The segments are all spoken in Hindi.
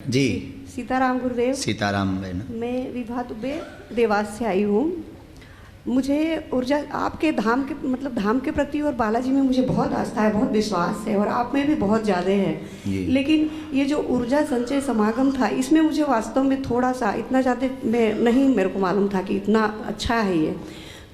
जी सीताराम गुरुदेव। सीताराम बहन। मैं विभा दुबे देवास से आई हूँ। मुझे ऊर्जा आपके धाम के धाम के प्रति और बालाजी में मुझे बहुत आस्था है, बहुत विश्वास है और आप में भी बहुत ज़्यादा है। लेकिन ये जो ऊर्जा संचय समागम था, इसमें मुझे वास्तव में थोड़ा सा इतना ज़्यादा मेरे को मालूम था कि इतना अच्छा है ये।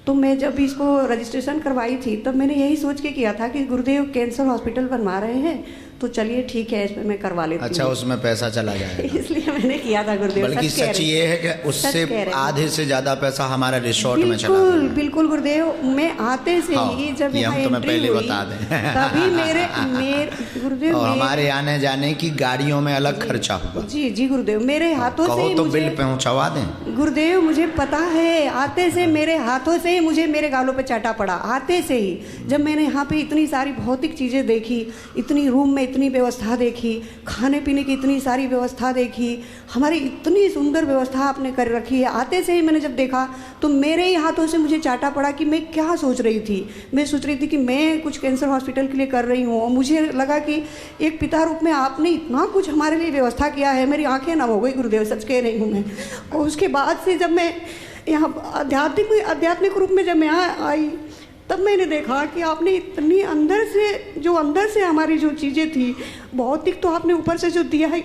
तो मैं जब इसको रजिस्ट्रेशन करवाई थी तब मैंने यही सोच के किया था कि गुरुदेव कैंसर हॉस्पिटल बनवा रहे हैं तो चलिए ठीक है, इसमें मैं करवा लेती हूँ। अच्छा, उसमें पैसा चला जाएगा इसलिए मैंने किया था गुरुदेव। बल्कि सच ये है कि उससे आधे से ज्यादा पैसा हमारा रिसोर्ट में चला गया। बिल्कुल गुरुदेव, मैं आते से ही जब यहाँ एंट्री हुई तभी मेरे गुरुदेव हमारे आने जाने की गाड़ियों में अलग खर्चा हुआ। जी जी गुरुदेव, मेरे हाथों से तो बिल पहुँचवा दें गुरुदेव। मुझे पता है, आते से मेरे हाथों से मुझे मेरे गालों पे चाटा पड़ा। आते से ही जब मैंने यहाँ पे इतनी सारी भौतिक चीज़ें देखी, इतनी रूम में इतनी व्यवस्था देखी, खाने पीने की इतनी सारी व्यवस्था देखी, हमारी इतनी सुंदर व्यवस्था आपने कर रखी है। आते से ही मैंने जब देखा तो मेरे ही हाथों से मुझे चाटा पड़ा कि मैं क्या सोच रही थी। मैं सोच रही थी कि मैं कुछ कैंसर हॉस्पिटल के लिए कर रही हूँ और मुझे लगा कि एक पिता रूप में आपने इतना कुछ हमारे लिए व्यवस्था किया है। मेरी आंखें नम हो गई गुरुदेव, सच कह रही हूँ मैं। और उसके बाद से जब मैं यहाँ आध्यात्मिक रूप में जब मैं यहाँ आई तब मैंने देखा कि आपने इतनी अंदर से हमारी जो चीज़ें थी, भौतिक तो आपने ऊपर से जो दिया है,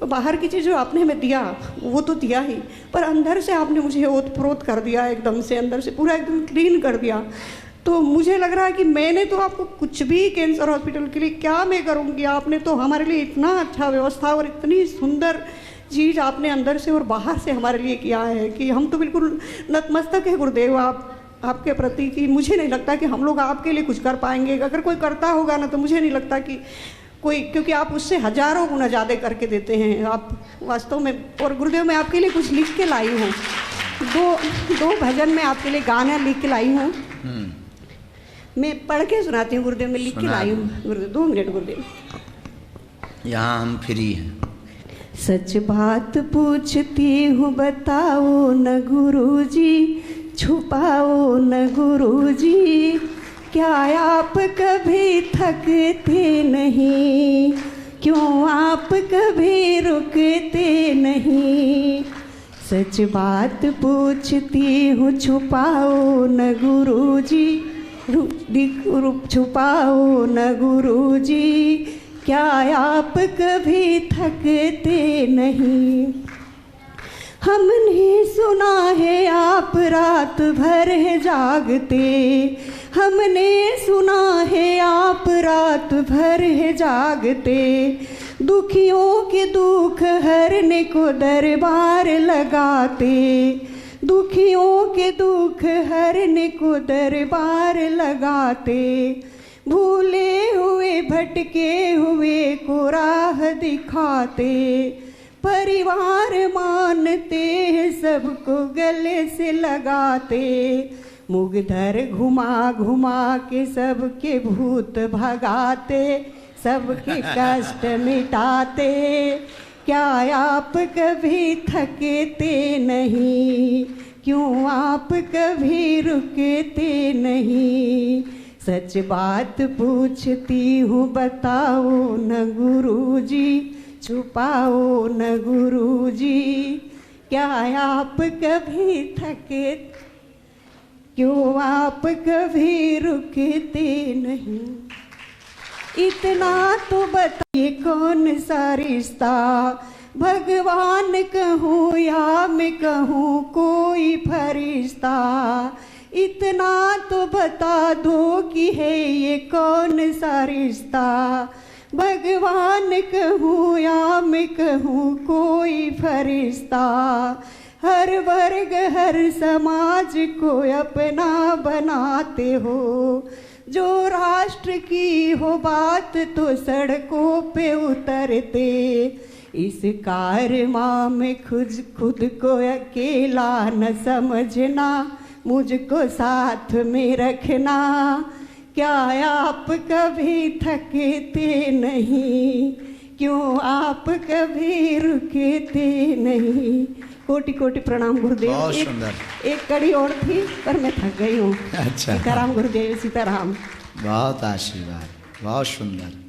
बाहर की चीज़ जो आपने हमें दिया वो तो दिया ही, पर अंदर से आपने मुझे ओतप्रोत कर दिया, एकदम से अंदर से पूरा एकदम क्लीन कर दिया। तो मुझे लग रहा है कि मैंने तो आपको कुछ भी कैंसर हॉस्पिटल के लिए क्या मैं करूँगी, आपने तो हमारे लिए इतना अच्छा व्यवस्था और इतनी सुंदर चीज़ आपने अंदर से और बाहर से हमारे लिए किया है कि हम तो बिल्कुल नतमस्तक है गुरुदेव आपके प्रति। कि मुझे नहीं लगता कि हम लोग आपके लिए कुछ कर पाएंगे। अगर कोई करता होगा ना तो मुझे नहीं लगता कि कोई, क्योंकि आप उससे हजारों गुना ज़्यादा करके देते हैं आप वास्तव में। और गुरुदेव मैं आपके लिए कुछ लिख के लाई हूँ, दो भजन में आपके लिए गाना लिख के लाई हूँ। मैं पढ़ के सुनाती हूँ गुरुदेव, मैं लिख के लाई हूँ गुरुदेव। 2 मिनट गुरुदेव, यहाँ हम फ्री हैं। सच बात पूछती हूँ बताओ न गुरुजी, छुपाओ न गुरुजी, क्या आप कभी थकते नहीं, क्यों आप कभी रुकते नहीं। सच बात पूछती हूँ छुपाओ न गुरुजी, छुपाओ न गुरुजी, क्या आप कभी थकते नहीं। हमने सुना है आप रात भर है जागते, हमने सुना है आप रात भर है जागते, दुखियों के दुख हरने को दरबार लगाते, दुखियों के दुख हरने को दरबार लगाते, भूले हुए भटके हुए को राह दिखाते, परिवार मानते हैं सबको गले से लगाते, मुगधर घुमा घुमा के सबके भूत भगाते, सबके कष्ट मिटाते, क्या आप कभी थकते नहीं, क्यों आप कभी रुकते नहीं। सच बात पूछती हूँ बताओ न गुरुजी, छुपाओ न गुरुजी, क्या आप कभी थके, क्यों आप कभी रुकते नहीं। इतना तो बताइए कौन सा रिश्ता, भगवान कहूँ या मैं कहूँ कोई फरिश्ता, इतना तो बता दो कि है ये कौन सा रिश्ता, भगवान कहूँ या मैं कहूँ कोई फरिश्ता। हर वर्ग हर समाज को अपना बनाते हो, जो राष्ट्र की हो बात तो सड़कों पे उतरते, इस कारवां में खुद को अकेला न समझना, मुझको साथ में रखना, क्या आप कभी थकते नहीं, क्यों आप कभी रुकते नहीं। कोटि कोटि प्रणाम गुरुदेव। बहुत सुंदर। एक कड़ी और थी पर मैं थक गई हूँ। अच्छा, सीताराम गुरुदेव, सीताराम। बहुत आशीर्वाद, बहुत सुंदर।